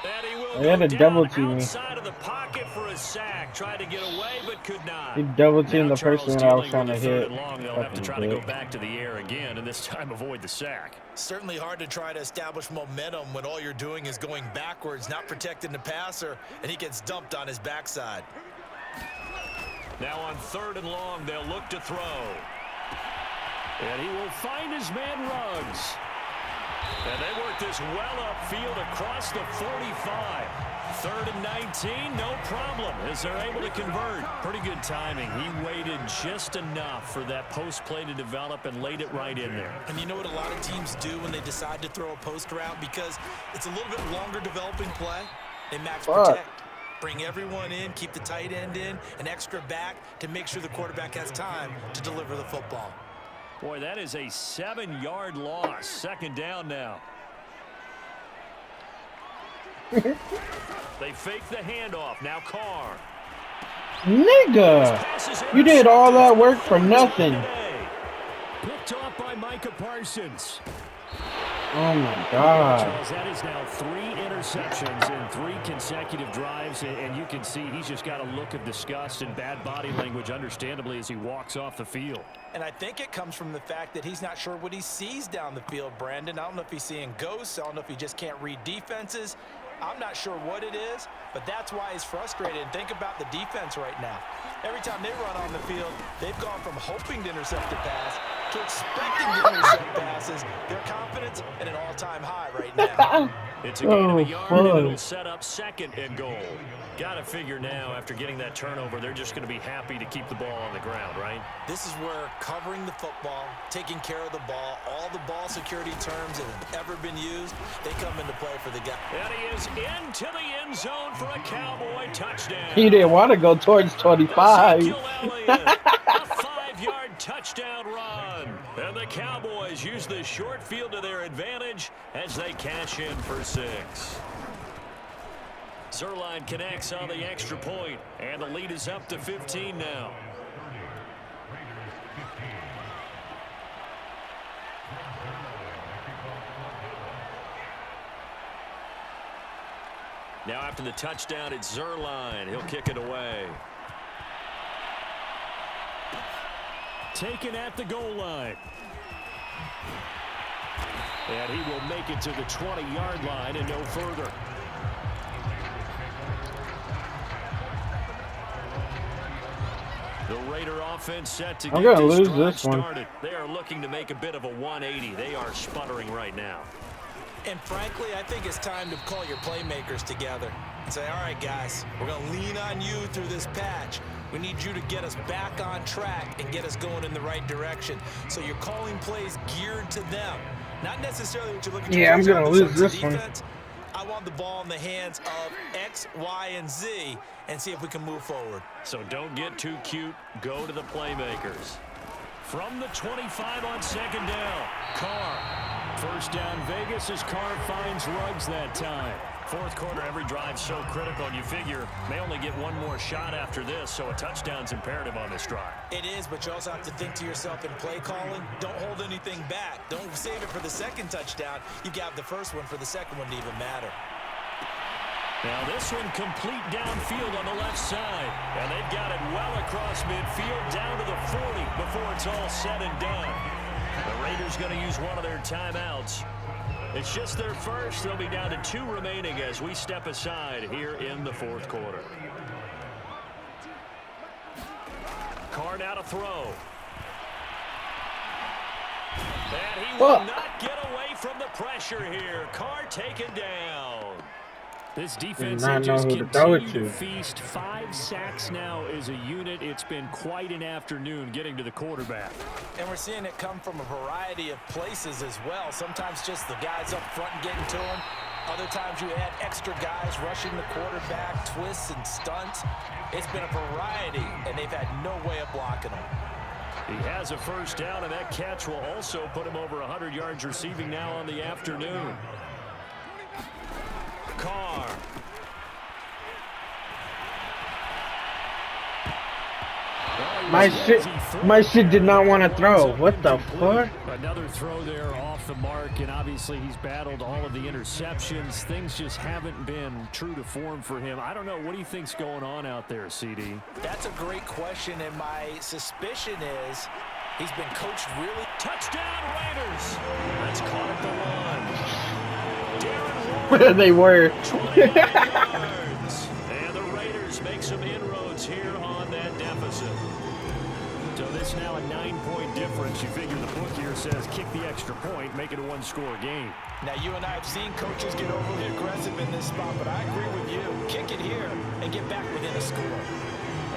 And he will They had go to double team down me. outside of the pocket for a sack. Tried to get away, but could not. He double teamed Now the person Charles that I was dealing trying to with the 3rd hit. and long. They'll have to try to go back to the air again, and this time avoid the sack. Certainly hard to try to establish momentum when all you're doing is going backwards, not protecting the passer, and he gets dumped on his backside. Now on 3rd and long, they'll look to throw. And he will find his man Ruggs. And they work this well upfield across the 45. 3rd and 19, no problem, as they're able to convert. Pretty good timing. He waited just enough for that post play to develop and laid it right in there. And you know what a lot of teams do when they decide to throw a post route? Because it's a little bit longer developing play. They max protect. Bring everyone in, keep the tight end in, an extra back to make sure the quarterback has time to deliver the football. Boy, that is a 7-yard loss. 2nd down now. They fake the handoff. Now Carr. Nigga, you did all that work for nothing. Picked off by Micah Parsons. Oh my God. Charles, that is now 3 interceptions in 3 consecutive drives, and you can see he's just got a look of disgust and bad body language, understandably, as he walks off the field. And I think it comes from the fact that he's not sure what he sees down the field, Brandon. I don't know if he's seeing ghosts. I don't know if he just can't read defenses. I'm not sure what it is, but that's why he's frustrated. And think about the defense right now. Every time they run on the field, they've gone from hoping to intercept the pass to expecting to intercept passes. Their confidence at an all-time high right now. It's a gain of a yard, and it'll set up 2nd and goal. Got to figure now, after getting that turnover, they're just going to be happy to keep the ball on the ground, right? This is where covering the football, taking care of the ball, all the ball security terms that have ever been used, they come into play for the guy. And he is into the end zone for a Cowboy touchdown. He didn't want to go towards 25. A 5-yard touchdown run. And the Cowboys use the short field to their advantage as they cash in for 6. Zuerlein connects on the extra point, and the lead is up to 15 now. Now after the touchdown, it's Zuerlein. He'll kick it away. Taken at the goal line. And he will make it to the 20-yard line and no further. The Raider offense set to get this drive started. They are looking to make a bit of a 180. They are sputtering right now. And frankly, I think it's time to call your playmakers together and say, all right, guys, we're going to lean on you through this patch. We need you to get us back on track and get us going in the right direction. So you're calling plays geared to them. Not necessarily what you're looking to do. I'm going to lose this one. I want the ball in the hands of X, Y, and Z and see if we can move forward. So don't get too cute. Go to the playmakers. From the 25 on second down, Carr. First down Vegas as Carr finds Ruggs that time. Fourth quarter, every drive so critical, and you figure may only get one more shot after this, so a touchdown's imperative on this drive. It is, but you also have to think to yourself in play calling, don't hold anything back. Don't save it for the second touchdown. You got the first one for the second one to even matter. Now this one complete downfield on the left side, and they've got it well across midfield down to the 40 before it's all said and done. The Raiders going to use one of their timeouts. It's just their first. They'll be down to 2 remaining as we step aside here in the fourth quarter. Carr now to throw. And he will not get away from the pressure here. Carr taken down. This defense has just continued to feast. 5 sacks now as a unit. It's been quite an afternoon getting to the quarterback. And we're seeing it come from a variety of places as well. Sometimes just the guys up front getting to him. Other times you add extra guys rushing the quarterback, twists and stunts. It's been a variety, and they've had no way of blocking him. He has a first down, and that catch will also put him over 100 yards receiving now on the afternoon. Carr. My shit did not want to throw. What the fuck? Another throw there off the mark, and obviously he's battled all of the interceptions. Things just haven't been true to form for him. I don't know. What do you think's going on out there, CD? That's a great question, and my suspicion is he's been coached really. Touchdown Raiders! That's caught at the one. They were. 20 yards. And the Raiders make some inroads here on that deficit. So this now a 9-point difference. You figure the book here says kick the extra point, make it a 1-score game. Now you and I have seen coaches get overly aggressive in this spot, but I agree with you. Kick it here and get back within a score.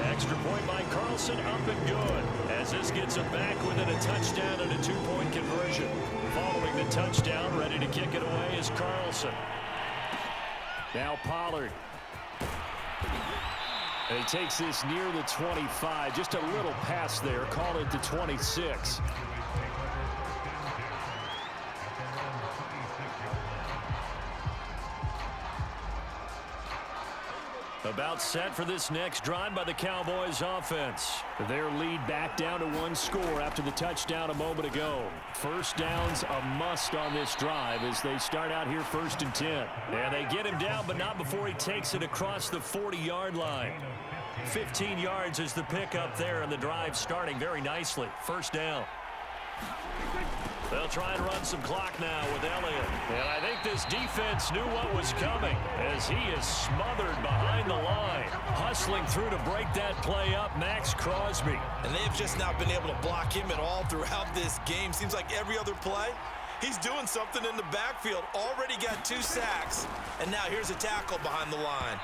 Extra point by Carlson, up and good. As this gets him back within a touchdown and a 2-point conversion. Following the touchdown, ready to kick it away is Carlson. Now Pollard. And he takes this near the 25. Just a little pass there. Call it the 26. About set for this next drive by the Cowboys offense. Their lead back down to 1 score after the touchdown a moment ago. First down's a must on this drive as they start out here 1st and 10. And they get him down, but not before he takes it across the 40-yard line. 15 yards is the pickup there, and the drive starting very nicely. First down. They'll try and run some clock now with Elliott. And I think this defense knew what was coming as he is smothered behind the line. Hustling through to break that play up, Max Crosby. And they've just not been able to block him at all throughout this game. Seems like every other play, he's doing something in the backfield. Already got 2 sacks. And now here's a tackle behind the line.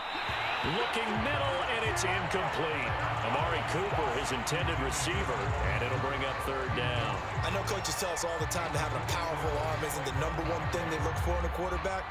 Looking middle, and it's incomplete. Amari Cooper, his intended receiver, and it'll bring up 3rd down. I know coaches tell us all the time that having a powerful arm isn't the #1 thing they look for in a quarterback.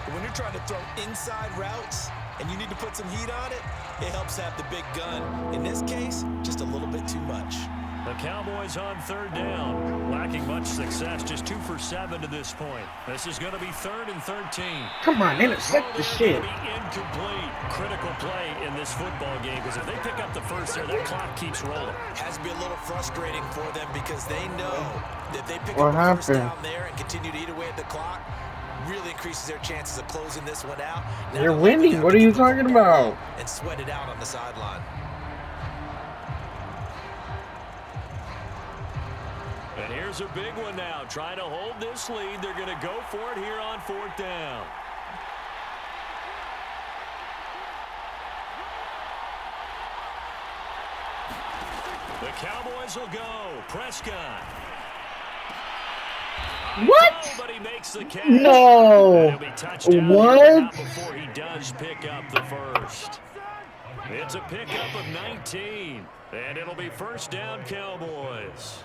But when you're trying to throw inside routes and you need to put some heat on it, it helps have the big gun. In this case, just a little bit too much. The Cowboys on 3rd down. Lacking much success, just 2 for 7 to this point. This is going to be 3rd and 13. Come on, intercept the shit. Incomplete. Critical play in this football game because if they pick up the first there, that clock keeps rolling. Has to be a little frustrating for them because they know that they pick up the first down there and continue to eat away at the clock, really increases their chances of closing this one out. They're winning. What are you talking about? And sweat it out on the sideline. And here's a big one now. Trying to hold this lead. They're going to go for it here on 4th down. The Cowboys will go. Prescott. What? Oh, but he makes the catch. No. What? Before he does pick up the first. It's a pickup of 19, and it'll be 1st down, Cowboys.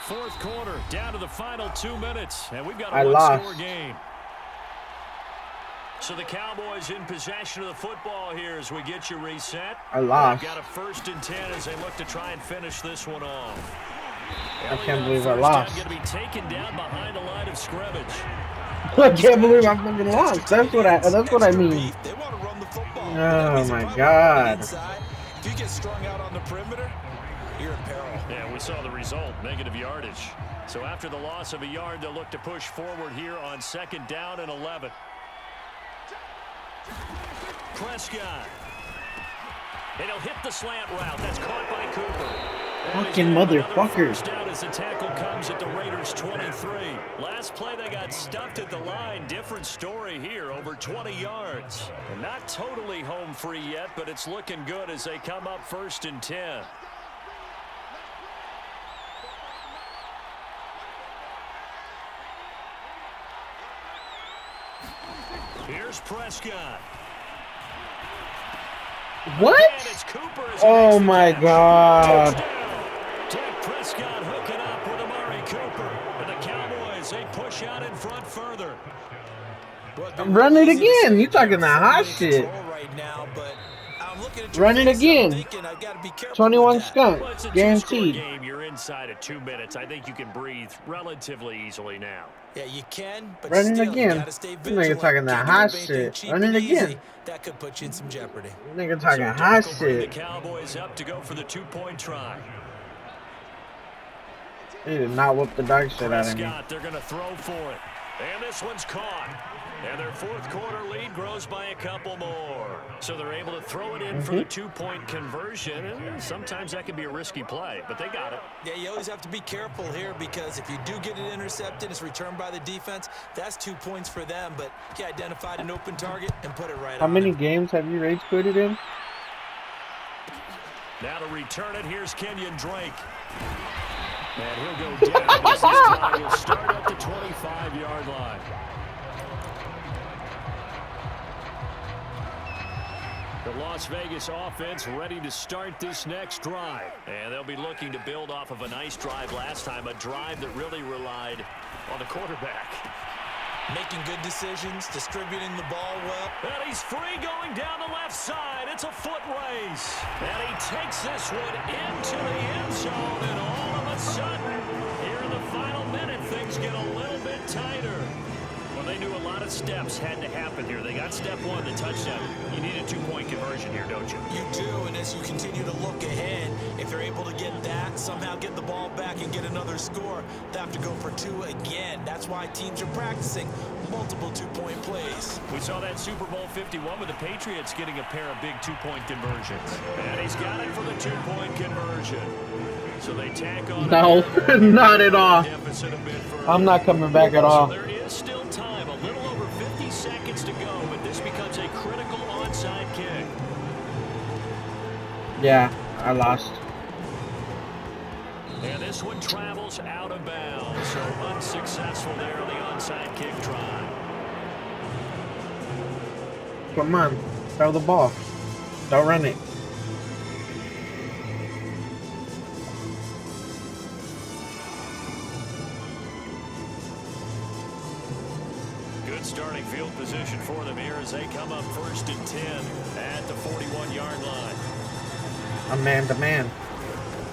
Fourth quarter, down to the final 2 minutes, and we've got a one-score game. So the Cowboys in possession of the football here as we get you reset. I lost. They've got a 1st and 10 as they look to try and finish this one off. I can't believe I lost. Going to be taken down behind the line of scrimmage. I can't believe I fucking lost. That's what I mean. They want to run the football. Oh my God. If you get strung out on the perimeter, you're in peril. Yeah, we saw the result, negative yardage. So after the loss of a yard, they'll look to push forward here on 2nd down and 11. Prescott. And he'll hit the slant route. That's caught by Cooper. Fucking motherfucker. First down as the tackle comes at the Raiders 23. Last play they got stuffed at the line. Different story here, over 20 yards. And not totally home free yet, but it's looking good as they come up 1st and 10. Here's Prescott. What? Oh my God. Dak Prescott hooking up with Amari Cooper. And the Cowboys, they push out in front further. Run it again. You talking that hot shit. Run it again. 21 skunk. Well, it's a Guaranteed. Game. You're inside of 2 minutes. I think you can breathe relatively easily now. Yeah, you can, but run it still, again. You gotta stay Nigga talking that hot shit. Run it again. That could put you in some jeopardy. Nigga talking hot shit. The Cowboys up to go for the 2-point try. He did not whoop the dog shit out of me. They're going to throw for it. And this one's caught. And their 4th quarter lead grows by a couple more. So they're able to throw it in for the 2-point conversion. And sometimes that can be a risky play, but they got it. Yeah, you always have to be careful here because if you do get it intercepted, it's returned by the defense. That's 2 points for them, but he identified an open target and put it right on. How many games have you rage quitted in? Now to return it, here's Kenyon Drake. And he'll go down as this time will start at the 25-yard line. The Las Vegas offense ready to start this next drive. And they'll be looking to build off of a nice drive last time, a drive that really relied on the quarterback. Making good decisions, distributing the ball well. And he's free going down the left side. It's a foot race. And he takes this one into the end zone. And all of a sudden, here in the final minute, things get a little bit tighter. Well, they knew a lot of steps had to happen here. They got step one, the touchdown. You need a 2-point conversion here, don't you? You do, and as you continue to look ahead, if they're able to get that, somehow get the ball back and get another score, they have to go for 2 again. That's why teams are practicing multiple 2-point plays. We saw that Super Bowl 51 with the Patriots getting a pair of big 2-point conversions. And he's got it for the 2-point conversion. So they tack on. No, not at all. I'm not coming back at all. So there is still time, a little over 50 seconds to go, but this becomes a critical onside kick. Yeah, I lost. And this one travels out of bounds, so unsuccessful there on the onside kick try. Come on, throw the ball. Don't run it. Good starting field position for them here as they come up 1st and 10 at the 41-yard line. A man-to-man.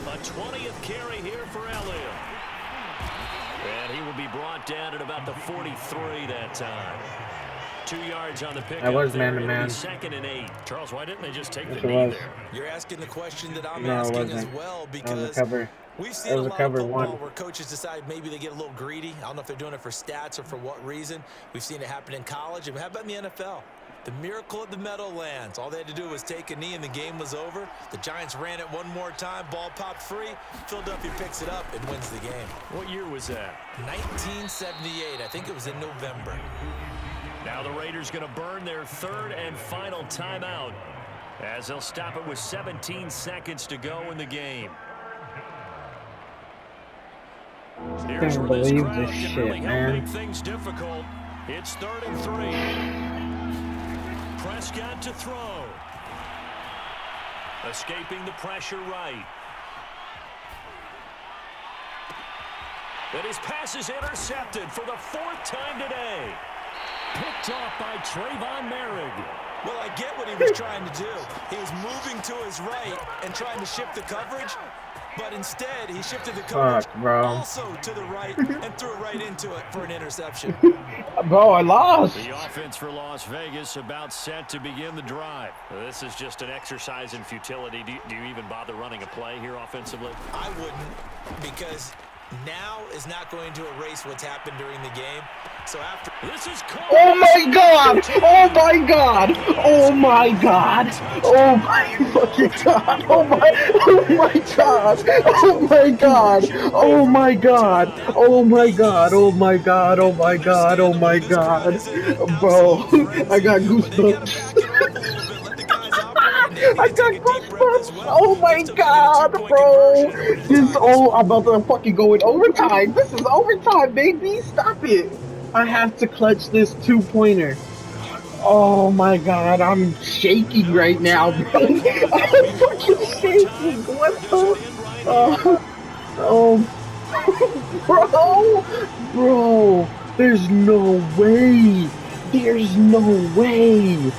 A 20th carry here for Elliott. And he will be brought down at about the 43 that time. 2 yards on the pickup. That was man-to-man. 2nd and 8. Charles, why didn't they just take the Yes, knee there? You're asking the question that I'm No, it asking wasn't. as well That was a because cover. we've seen It a was a lot cover of football one. where coaches decide maybe they get a little greedy. I don't know if they're doing it for stats or for what reason. We've seen it happen in college. And how about in the NFL? The miracle at the Meadowlands. All they had to do was take a knee and the game was over. The Giants ran it one more time. Ball popped free. Philadelphia picks it up and wins the game. What year was that? 1978. I think it was in November. Now the Raiders going to burn their third and final timeout as they'll stop it with 17 seconds to go in the game. Here's where this crowd can really help make things difficult. It's 3rd and 3. Prescott to throw. Escaping the pressure right. And his pass is intercepted for the 4th time today. Picked off by Trayvon Merrick. Well, I get what he was trying to do. He was moving to his right and trying to shift the coverage, but instead he shifted the coverage also to the right and threw right into it for an interception. Bro, I lost. The offense for Las Vegas about set to begin the drive. This is just an exercise in futility. Do you even bother running a play here offensively? I wouldn't, because now is not going to erase what's happened during the game. So after this is called. Oh my God! Oh my God! Oh my God! Oh my fucking God! Oh my God! Oh my God! Oh my God! Oh my God! Oh my God! Oh my God! Oh my God! Bro, I got goosebumps. I got goosebumps. Oh my God, bro! I'm about to fucking go in overtime. This is overtime, baby. Stop it. I have to clutch this 2-pointer. Oh my God, I'm shaking right now, bro. I'm fucking shaking. What the? Bro, there's no way. There's no way.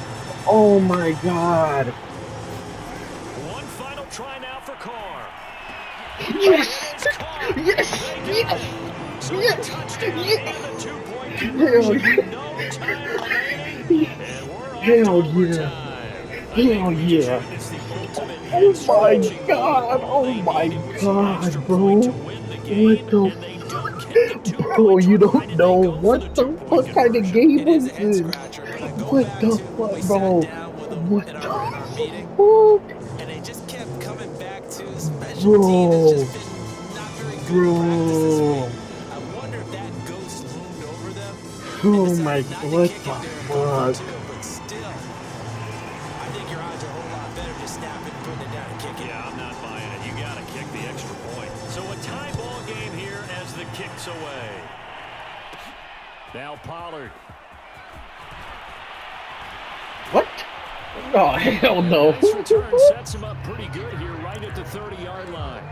Oh my God. One final try now for Carr. Yes! Yes! Yes! Yes! Yes! Hell yeah. Hell yeah. Oh my God. Oh my God, bro. What the fuck? Bro, you don't know what the fuck kind of game was this? What the fuck, bro? What the fuck? And they just kept coming back to special Bro. teams. Bro. Oh my, what the fuck? But still, I think your odds are a whole lot better just snapping, putting it down and kicking. Yeah, I'm not buying it. You got to kick the extra point. So a tie ball game here as the kick's away. Now Pollard. What? Oh, hell no. This return sets him up pretty good here right at the 30-yard line.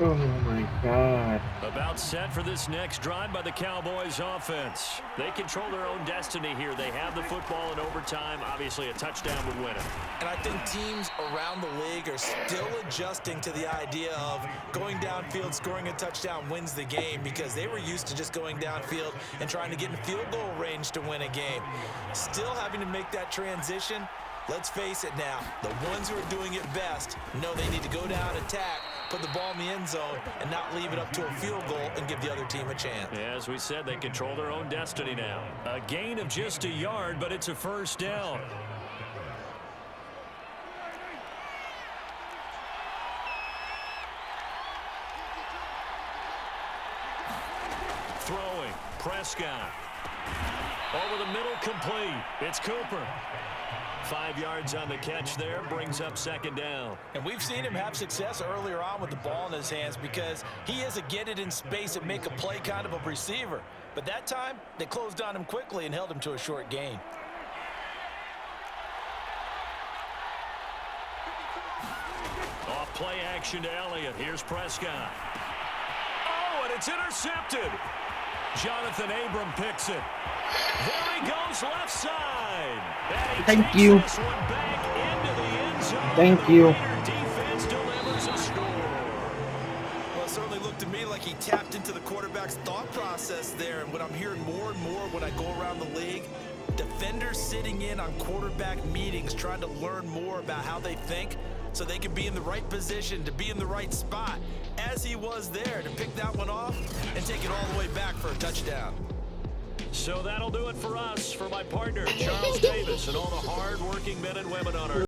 Oh my God. About set for this next drive by the Cowboys offense. They control their own destiny here. They have the football in overtime. Obviously, a touchdown would win it. And I think teams around the league are still adjusting to the idea of going downfield, scoring a touchdown wins the game, because they were used to just going downfield and trying to get in field goal range to win a game. Still having to make that transition. Let's face it now, the ones who are doing it best know they need to go down, attack, put the ball in the end zone, and not leave it up to a field goal and give the other team a chance. Yeah, as we said, they control their own destiny now. A gain of just a yard, but it's a first down. Throwing, Prescott. Over the middle, complete. It's Cooper. 5 yards on the catch there, brings up second down. And we've seen him have success earlier on with the ball in his hands because he is a get it in space and make a play kind of a receiver. But that time, they closed on him quickly and held him to a short gain. Off play action to Elliott. Here's Prescott. Oh, and it's intercepted. Jonathan Abram picks it. There he goes, left side. Thank you. Thank you. Defense delivers a score. Well, it certainly looked to me like he tapped into the quarterback's thought process there. And what I'm hearing more and more when I go around the league, defenders sitting sitting in on quarterback meetings, trying to learn more about how they think so they can be in the right position, to be in the right spot, as he was there, to pick that one off and take it all the way back for a touchdown. So that'll do it for us. For my partner, Charles Davis, and all the hard-working men and women on our